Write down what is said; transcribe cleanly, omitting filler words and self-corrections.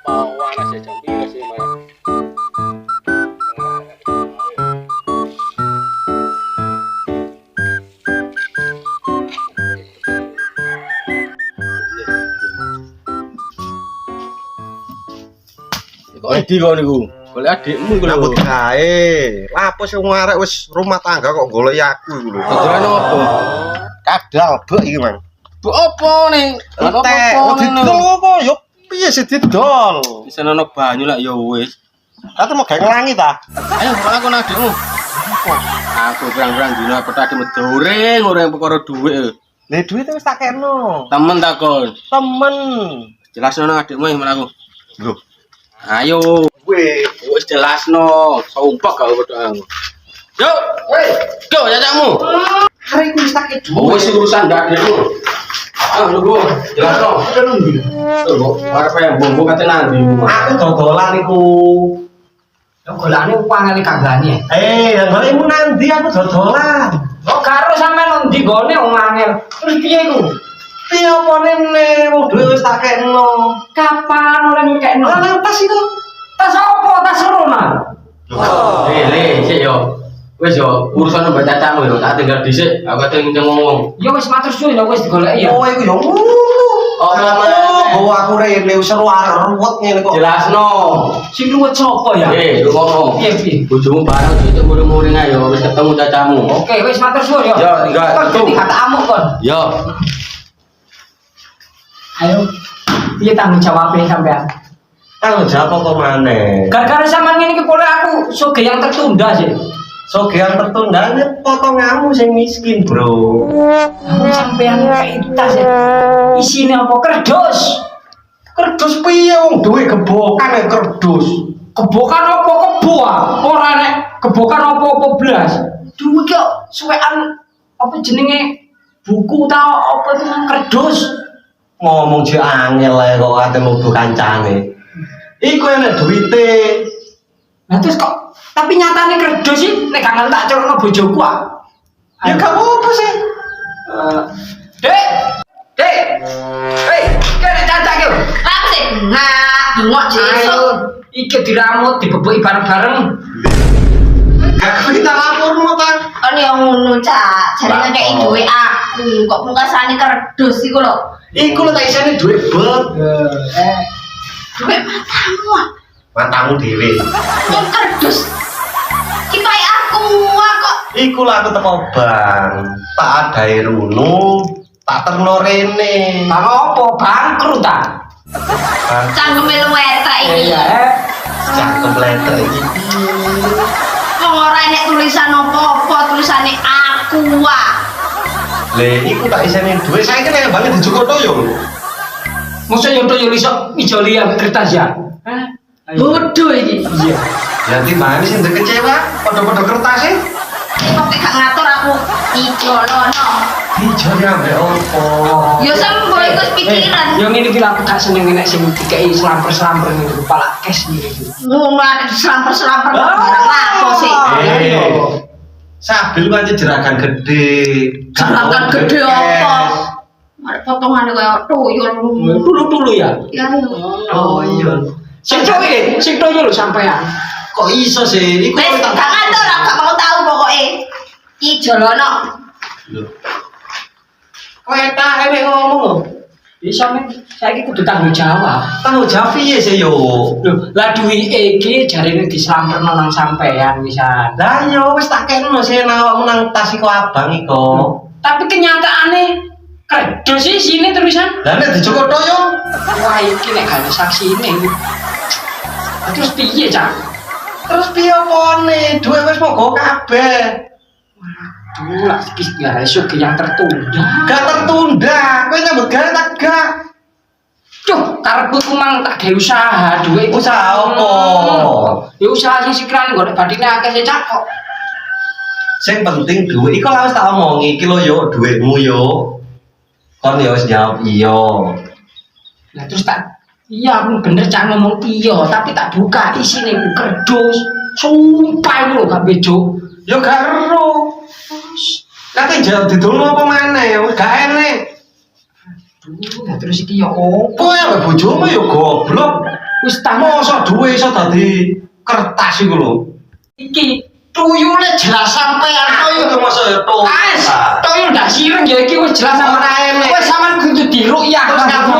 Mau anak saya jam piro sih, Mas? Kok Edi kok niku? Golek adikmu iku lho. Nyambut gawe. Lapo sing ngarek wis rumah tangga kok golek aku iku lho. Dodolan opo? Kadal bek iki, Mang. Bu opo ning? Entek, didol apa? Yo piye sih didol? Bisa ono banyu lak ya wis. Kate mau gawe nglangi ta? Ayo aku nang adikmu. Aku pirang-pirang dino apa tadi medoreng ora perkara dhuwit. Lah duit wis tak keno. Temen takon. Temen. Jelasno nang adikmu men aku. Lho, Ayo, kowe wis jelasno. Sumpah gak padha aku. Yo, yo cacakmu. hari ku wis tak duit. Oh, wis urusan ndak adikmu. Ah, lho, jelasno. Lho, arep yang bombo kate nang ndi? Aku dodolan iku. Yo golane upangane kanggane. Lah golekmu nang ndi aku dodolan. Kok karo sampean ndi gone wong angel. Terus piye iku? Piye opone ne wong duit wis tak keno. Kapan ora ngekekno? Lah nang tas iku. Tas opo? Tas rona. Le, sik yo. Wis yo, urusan mbak cacakmu yo tak tinggal dhisik. Aku kate ngomong. Yo wis matur suwun yo wis digoleki ya. Oh iku yo ngono. Oh, bawa aku rene wis seru arek ruwet ngene kok. jelasno. Sing luwet sapa ya? Lu ngomong. Piye piye? Bojomu bareng itu muring-muring ae yo wis ketemu cacakmu. Oke, wis matur suwun yo. Yo, tinggal Kon tutup. dadi kata amuk kon. Yo. Ayo. Piye tanggung jawabnya sampean? Tanggung jawab apa maneh? Gara-gara sampean ngene iki pore aku soge yang tertunda sih. Sogean tertundane potonganmu sing miskin, Bro. Aku sampean kayak tas ya. Isine apa kerdus? Kerdus piye wong duwe gebokan nek kerdus. Kebokan apa kebo ah? Ora nek kebokan apa blas. Duwe kok suwekan apa jenenge buku ta apa itu nang kerdus. Ngomong jek angel ae kok ate mlebu kancane. Iku enek duwite. Nah terus kok tapi nyatane kerdus sih nek gak tak colokno bojoku ah. Ya gak apa sih. Dek. Dek. Hei, kene cacak yo. Apa sih? Nah, bengok Ayo, iki diramut dibebeki bareng-bareng. Gak kita lapor ta. kan yang ngono cak, jadi ngekei duit aku, kok pungkasane kerdus iku lho. Iku lho tak isine duit bet. Duit matamu ah. Matamu dhewe. Yang kerdus. Kita aku kok. Iku lah aku teko bank. Tak adae runu, tak terno rene. Bang opo bangkrut ta? Cangkeme luwetek iki. Cakep letter iki. Wong ora enek tulisan apa-apa, tulisane aku ah. Le iku tak isine duit saiki nek banget dijogotoyo. Mosok yo to yo iso ijoli ambek kertas ya. Bodoh iki. Iya. Jadi mana sih yang kecewa? Pada kertas sih? Kok gak ngatur aku ijolono. Hijau ya ambek opo. Ya sampe iku pikiran. Yo ngene iki lho, aku gak seneng nek sing dikei selamper-selamper ngene kepala cash ngene. Ngono ada selamper-selamper barang lapo sih. Sabil pancen jeragan gede. Jeragan gede apa? Ada potongannya kayak tuyul. Dulu ya. Ya, Oh iya. Sing toyo lho sampean. Kok iso sih? Iku wes gak ngatur, gak mau tahu pokoknya. Ijolono. Kok etak enek ngomong. Bisa men, saiki kudu tanggung jawab. Tanggung jawab piye sih yo? Lho, lah duwike iki jarine dislamperno nang sampean wisan. Lah yo wis tak kene sih awakmu nang tas iku abang iku. Tapi kenyataane kerdus sih sini tulisan. Lah nek dijogotoyo, Wah, iki nek gak ada saksine. Terus piye, Cak? terus piye opone? Duwe wis mogok kabeh. Waduh, lah iki ya esuk yang tertunda. Gak tertunda. Kowe nyambut gawe tak gak? Cuh, karepku ku mang tak gawe usaha, duwe Usaha apa? Ya usaha sing sikrane golek bathine akeh sih, Cak kok. Sing penting duit iku lah wis tak omongi iki lho yo duitmu yo. Kon yo wis jawab iya. Lah terus tak iya bener Cak ngomong iya, tapi tak buka isine ku kerdus. Sumpah iku lho gak bejo. Yo gak ero. Kate jangan didolno apa maneh, gak enek. Duh, lah terus iki ya opo? Kowe ambek bojomu ya goblok. Wis tak Mosok duwe iso dadi kertas iku lho. iki tuyule jelas sampean Ayo toyo. mosok ya to. Toyo ndak sireng ya iki wis jelas sama Ora enek. Wis sampean kudu diruk ya. Terus kamu